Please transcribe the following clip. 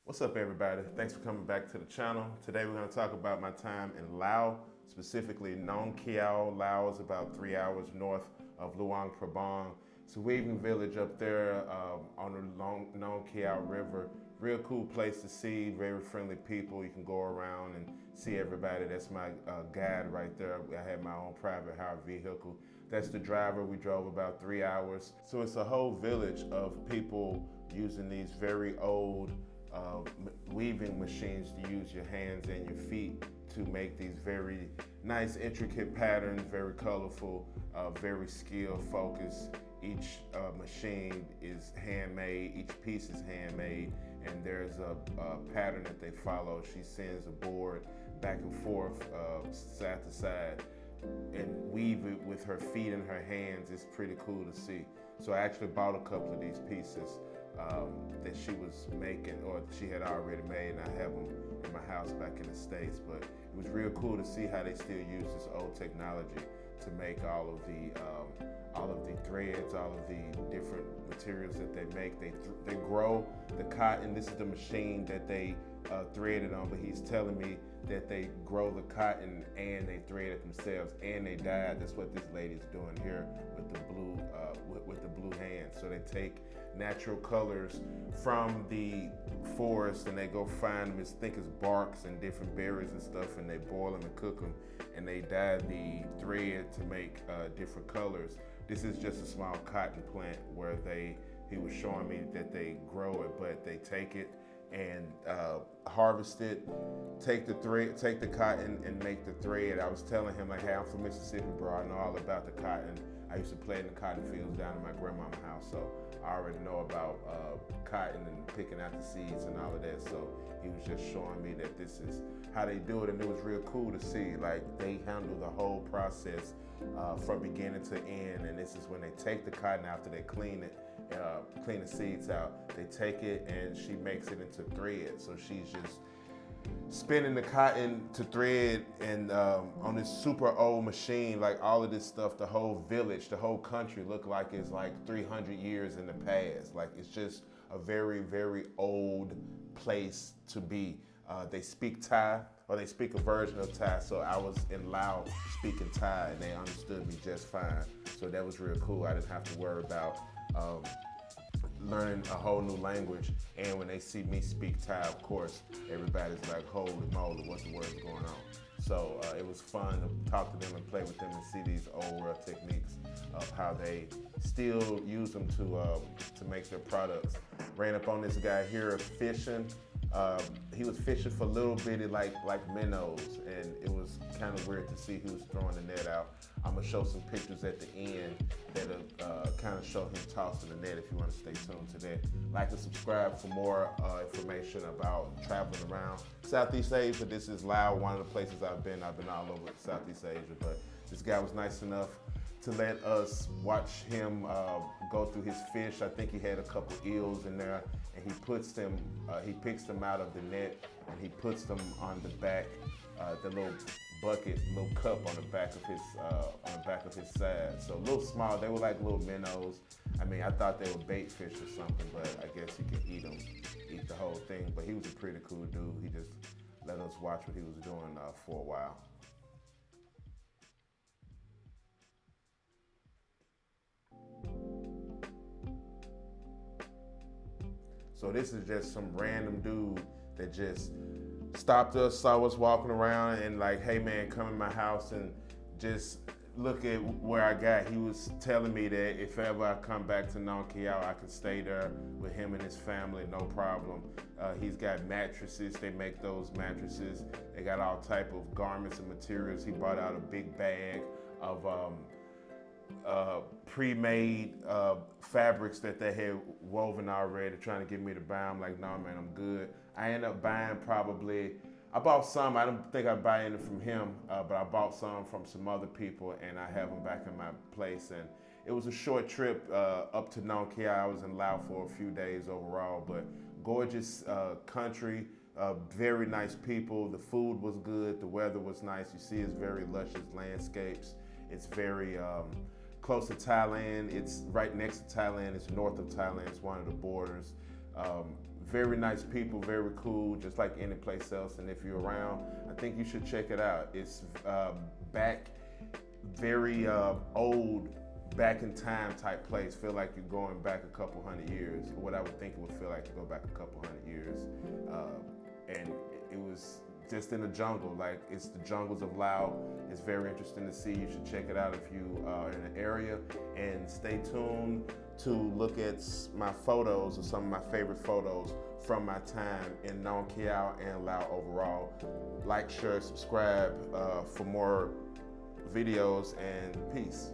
What's up, everybody? Thanks for coming back to the channel. Today we're going to talk about my time in Laos, specifically Nong Khiaw. Laos is about 3 hours north of Luang Prabang. It's a weaving village up there on the Nong Khiaw River. Real cool place to see, very friendly people. You can go around and see everybody. That's my guide right there. I had my own private hire vehicle. That's the driver. We drove about 3 hours. So it's a whole village of people using these very old weaving machines to use your hands and your feet to make these very nice, intricate patterns, very colorful, very skill focused. Each machine is handmade, each piece is handmade, and there's a pattern that they follow. She sends a board back and forth, side to side, and weave it with her feet and her hands. It's pretty cool to see. So I actually bought a couple of these pieces that she was making, or she had already made, and I have them in my house back in the States. But it was real cool to see how they still use this old technology to make all of the threads, all of the different materials that they make. They grow the cotton. This is the machine that they thread it on, but he's telling me that they grow the cotton and they thread it themselves and they dye it. That's what this lady's doing here with the blue with the blue hands. So they take natural colors from the forest and they go find them as thick as barks and different berries and stuff, and they boil them and cook them, and they dye the thread to make different colors. This is just a small cotton plant where he was showing me that they grow it, but they take it and harvest it, take the cotton and make the thread. I was telling him, like, hey, I'm from Mississippi, bro. I know all about the cotton. I used to play in the cotton fields down in my grandma's house, so I already know about cotton and picking out the seeds and all of that. So he was just showing me that this is how they do it, and it was real cool to see. Like, they handle the whole process from beginning to end, and this is when they take the cotton after they clean it, clean the seeds out. They take it and she makes it into thread. So she's just spinning the cotton to thread, and on this super old machine. Like, all of this stuff, the whole village, the whole country look like it's like 300 years in the past. Like, it's just a very, very old place to be. They speak Thai, or they speak a version of Thai. So I was in Laos speaking Thai and they understood me just fine. So that was real cool. I didn't have to worry about learning a whole new language. And when they see me speak Thai, of course, everybody's like, holy moly, what the world's going on? So it was fun to talk to them and play with them and see these old world techniques of how they still use them to make their products. Ran up on this guy here fishing. He was fishing for little bitty like minnows, and it was kind of weird to see who was throwing the net out. I'm gonna show some pictures at the end that'll kind of show him tossing the net if you want to stay tuned to that. Like and subscribe for more information about traveling around Southeast Asia. This is Laos, one of the places I've been. I've been all over Southeast Asia, but this guy was nice enough to let us watch him go through his fish. I think he had a couple eels in there, and he puts them, he picks them out of the net, and he puts them on the back, the little bucket, little cup on the back of his side. So a little small. They were like little minnows. I mean, I thought they were bait fish or something, but I guess you can eat them, eat the whole thing. But he was a pretty cool dude. He just let us watch what he was doing for a while. So this is just some random dude that just stopped us, saw us walking around, and like, hey man, come in my house and just look at where I got. He was telling me that if ever I come back to Nong Khiaw, I can stay there with him and his family, no problem. He's got mattresses. They make those mattresses. They got all type of garments and materials. He brought out a big bag of pre-made fabrics that they had woven already, trying to get me to buy. I'm like, no man, I'm good. I ended up buying I bought some. I don't think I buy any from him, but I bought some from some other people, and I have them back in my place. And it was a short trip up to Nong Khiaw. I was in Laos for a few days overall, but gorgeous country, very nice people. The food was good. The weather was nice. You see, it's very luscious landscapes. It's very close to Thailand. It's right next to Thailand. It's north of Thailand. It's one of the borders. Very nice people, very cool, just like any place else. And if you're around, I think you should check it out. It's very old, back in time type place. Feel like you're going back a couple hundred years, or what I would think it would feel like to go back a couple hundred years. And it was just in the jungle, like it's the jungles of Laos. It's very interesting to see. You should check it out if you are in the area, and stay tuned to look at my photos or some of my favorite photos from my time in Nong Khiaw and Laos overall. Like, share, subscribe for more videos, and peace.